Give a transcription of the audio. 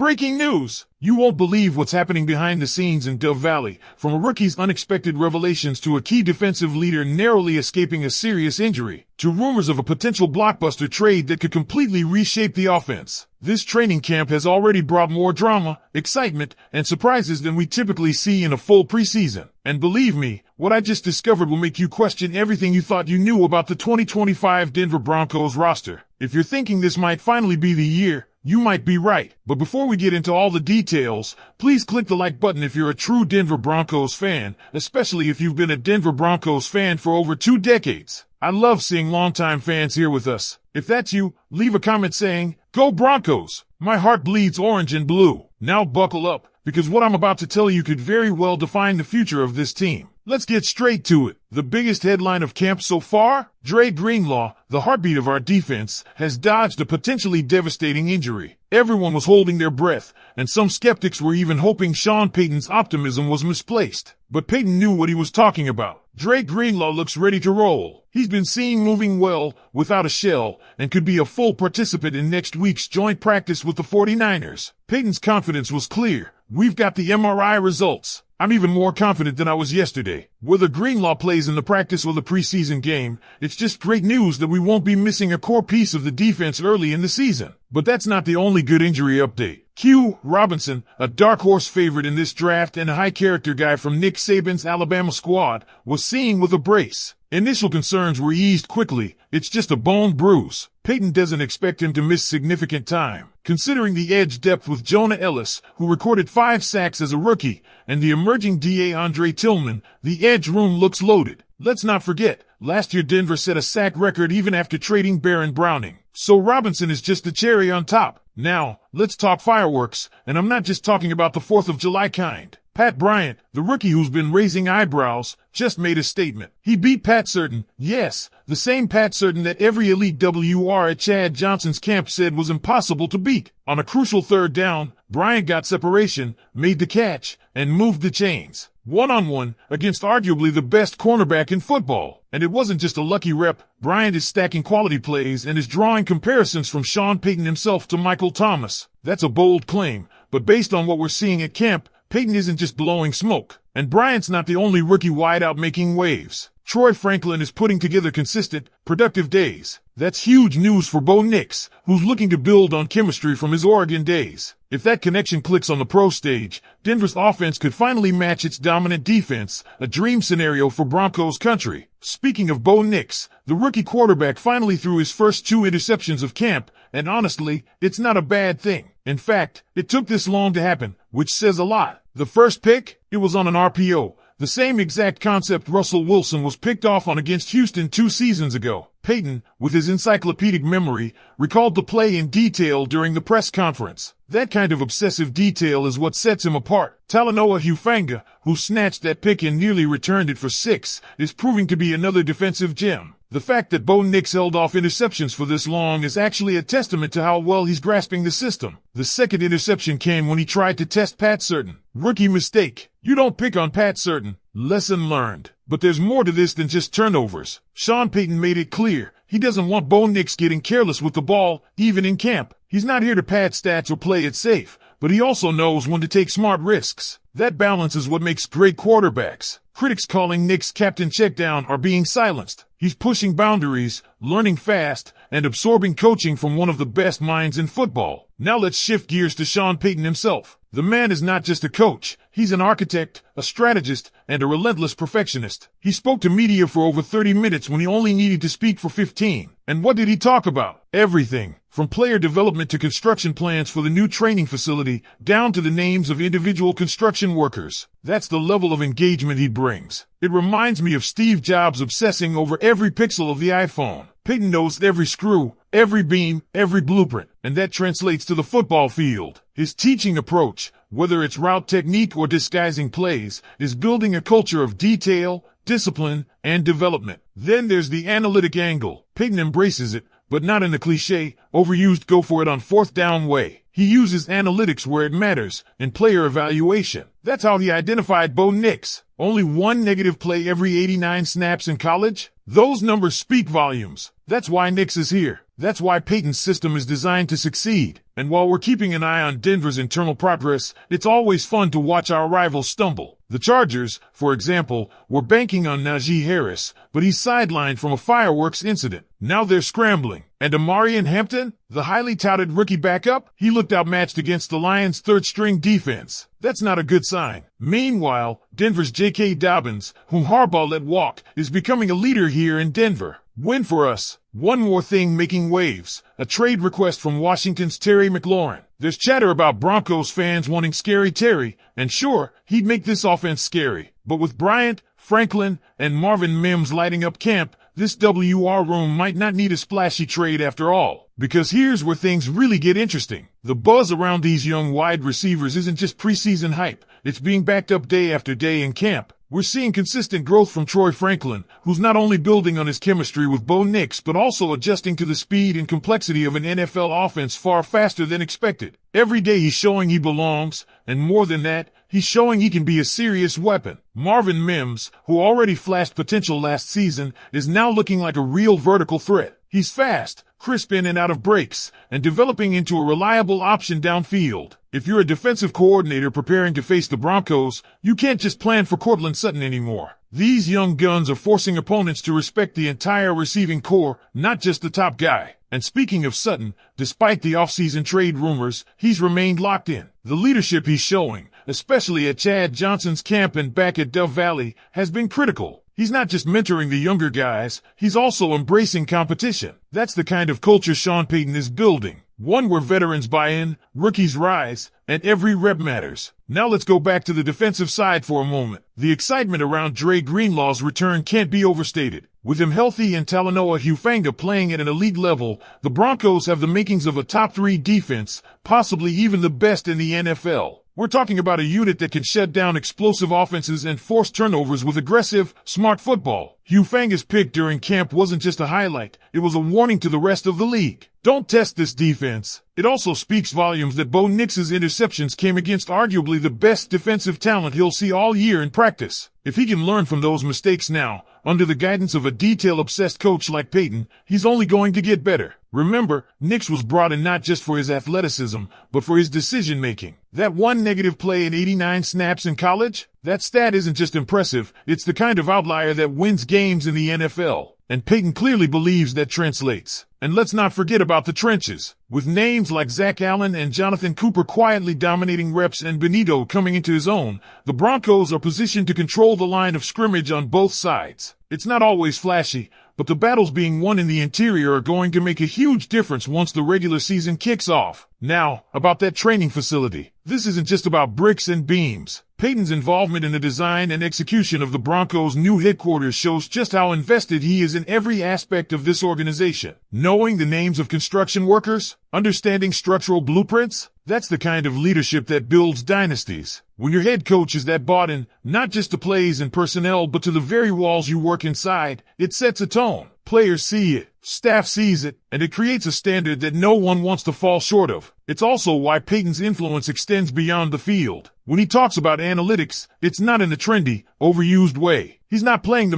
Breaking news! You won't believe what's happening behind the scenes in Dove Valley, from a rookie's unexpected revelations to a key defensive leader narrowly escaping a serious injury, to rumors of a potential blockbuster trade that could completely reshape the offense. This training camp has already brought more drama, excitement, and surprises than we typically see in a full preseason. And believe me, what I just discovered will make you question everything you thought you knew about the 2025 Denver Broncos roster. If you're thinking this might finally be the year, you might be right. But before we get into all the details, please click the like button if you're a true Denver Broncos fan, especially if you've been a Denver Broncos fan for over 2 decades. I love seeing longtime fans here with us. If that's you, leave a comment saying, "Go Broncos!" My heart bleeds orange and blue. Now buckle up, because what I'm about to tell you could very well define the future of this team. Let's get straight to it. The biggest headline of camp so far? Dre Greenlaw, the heartbeat of our defense, has dodged a potentially devastating injury. Everyone was holding their breath, and some skeptics were even hoping Sean Payton's optimism was misplaced. But Payton knew what he was talking about. Dre Greenlaw looks ready to roll. He's been seen moving well, without a shell, and could be a full participant in next week's joint practice with the 49ers. Payton's confidence was clear. "We've got the MRI results. I'm even more confident than I was yesterday." Whether Greenlaw plays in the practice or the preseason game, it's just great news that we won't be missing a core piece of the defense early in the season. But that's not the only good injury update. Q Robinson, a dark horse favorite in this draft and a high character guy from Nick Saban's Alabama squad, was seen with a brace. Initial concerns were eased quickly. It's just a bone bruise. Payton doesn't expect him to miss significant time. Considering the edge depth with Jonah Ellis, who recorded 5 sacks as a rookie, and the emerging DA Andre Tillman, the edge room looks loaded. Let's not forget, last year Denver set a sack record even after trading Baron Browning. So Robinson is just the cherry on top. Now, let's talk fireworks, and I'm not just talking about the 4th of July kind. Pat Bryant, the rookie who's been raising eyebrows, just made a statement. He beat Pat Certain, yes, the same Pat Certain that every elite WR at Chad Johnson's camp said was impossible to beat. On a crucial 3rd down, Bryant got separation, made the catch, and moved the chains. One-on-one, against arguably the best cornerback in football. And it wasn't just a lucky rep. Bryant is stacking quality plays and is drawing comparisons from Sean Payton himself to Michael Thomas. That's a bold claim, but based on what we're seeing at camp, Payton isn't just blowing smoke. And Bryant's not the only rookie wideout making waves. Troy Franklin is putting together consistent, productive days. That's huge news for Bo Nix, who's looking to build on chemistry from his Oregon days. If that connection clicks on the pro stage, Denver's offense could finally match its dominant defense, a dream scenario for Broncos country. Speaking of Bo Nix, the rookie quarterback finally threw his first 2 interceptions of camp, and honestly, it's not a bad thing. In fact, it took this long to happen, which says a lot. The first pick, it was on an RPO. The same exact concept Russell Wilson was picked off on against Houston 2 seasons ago. Payton, with his encyclopedic memory, recalled the play in detail during the press conference. That kind of obsessive detail is what sets him apart. Talanoa Hufanga, who snatched that pick and nearly returned it for 6, is proving to be another defensive gem. The fact that Bo Nix held off interceptions for this long is actually a testament to how well he's grasping the system. The second interception came when he tried to test Pat Certain. Rookie mistake. You don't pick on Pat Certain. Lesson learned. But there's more to this than just turnovers. Sean Payton made it clear he doesn't want Bo Nix getting careless with the ball, even in camp. He's not here to pad stats or play it safe, but he also knows when to take smart risks. That balance is what makes great quarterbacks. Critics calling Nix Captain Checkdown are being silenced. He's pushing boundaries, learning fast, and absorbing coaching from one of the best minds in football. Now let's shift gears to Sean Payton himself. The man is not just a coach. He's an architect, a strategist, and a relentless perfectionist. He spoke to media for over 30 minutes when he only needed to speak for 15. And what did he talk about? Everything. From player development to construction plans for the new training facility, down to the names of individual construction workers. That's the level of engagement he brings. It reminds me of Steve Jobs obsessing over every pixel of the iPhone. Payton knows every screw, every beam, every blueprint, and that translates to the football field. His teaching approach, whether it's route technique or disguising plays, is building a culture of detail, discipline, and development. Then there's the analytic angle. Payton embraces it, but not in the cliche, overused go for it on 4th down way. He uses analytics where it matters, in player evaluation. That's how he identified Bo Nix. Only 1 negative play every 89 snaps in college? Those numbers speak volumes. That's why Nix is here. That's why Payton's system is designed to succeed. And while we're keeping an eye on Denver's internal progress, it's always fun to watch our rivals stumble. The Chargers, for example, were banking on Najee Harris, but he's sidelined from a fireworks incident. Now they're scrambling. And Amarian Hampton, the highly touted rookie backup, he looked outmatched against the Lions' third-string defense. That's not a good sign. Meanwhile, Denver's J.K. Dobbins, whom Harbaugh let walk, is becoming a leader here in Denver. Win for us. One more thing making waves. A trade request from Washington's Terry McLaurin. There's chatter about Broncos fans wanting Scary Terry, and sure, he'd make this offense scary. But with Bryant, Franklin, and Marvin Mims lighting up camp, this WR room might not need a splashy trade after all. Because here's where things really get interesting. The buzz around these young wide receivers isn't just preseason hype. It's being backed up day after day in camp. We're seeing consistent growth from Troy Franklin, who's not only building on his chemistry with Bo Nix, but also adjusting to the speed and complexity of an NFL offense far faster than expected. Every day he's showing he belongs, and more than that, he's showing he can be a serious weapon. Marvin Mims, who already flashed potential last season, is now looking like a real vertical threat. He's fast, crisp in and out of breaks, and developing into a reliable option downfield. If you're a defensive coordinator preparing to face the Broncos, you can't just plan for Courtland Sutton anymore. These young guns are forcing opponents to respect the entire receiving core, not just the top guy. And speaking of Sutton, despite the offseason trade rumors, he's remained locked in. The leadership he's showing, especially at Chad Johnson's camp and back at Dove Valley, has been critical. He's not just mentoring the younger guys, he's also embracing competition. That's the kind of culture Sean Payton is building. One where veterans buy in, rookies rise, and every rep matters. Now let's go back to the defensive side for a moment. The excitement around Dre Greenlaw's return can't be overstated. With him healthy and Talanoa Hufanga playing at an elite level, the Broncos have the makings of a top 3 defense, possibly even the best in the NFL. We're talking about a unit that can shut down explosive offenses and force turnovers with aggressive, smart football. Hufanga's pick during camp wasn't just a highlight, it was a warning to the rest of the league. Don't test this defense. It also speaks volumes that Bo Nix's interceptions came against arguably the best defensive talent he'll see all year in practice. If he can learn from those mistakes now, under the guidance of a detail-obsessed coach like Payton, he's only going to get better. Remember, Nix was brought in not just for his athleticism, but for his decision-making. That one negative play in 89 snaps in college? That stat isn't just impressive, it's the kind of outlier that wins games in the NFL. And Payton clearly believes that translates. And let's not forget about the trenches. With names like Zach Allen and Jonathan Cooper quietly dominating reps and Benito coming into his own, the Broncos are positioned to control the line of scrimmage on both sides. It's not always flashy, but the battles being won in the interior are going to make a huge difference once the regular season kicks off. Now, about that training facility. This isn't just about bricks and beams. Payton's involvement in the design and execution of the Broncos' new headquarters shows just how invested he is in every aspect of this organization. Knowing the names of construction workers, understanding structural blueprints, that's the kind of leadership that builds dynasties. When your head coach is that bought in, not just to plays and personnel but to the very walls you work inside, it sets a tone. Players see it, staff sees it, and it creates a standard that no one wants to fall short of. It's also why Payton's influence extends beyond the field. When he talks about analytics, it's not in a trendy, overused way. He's not playing the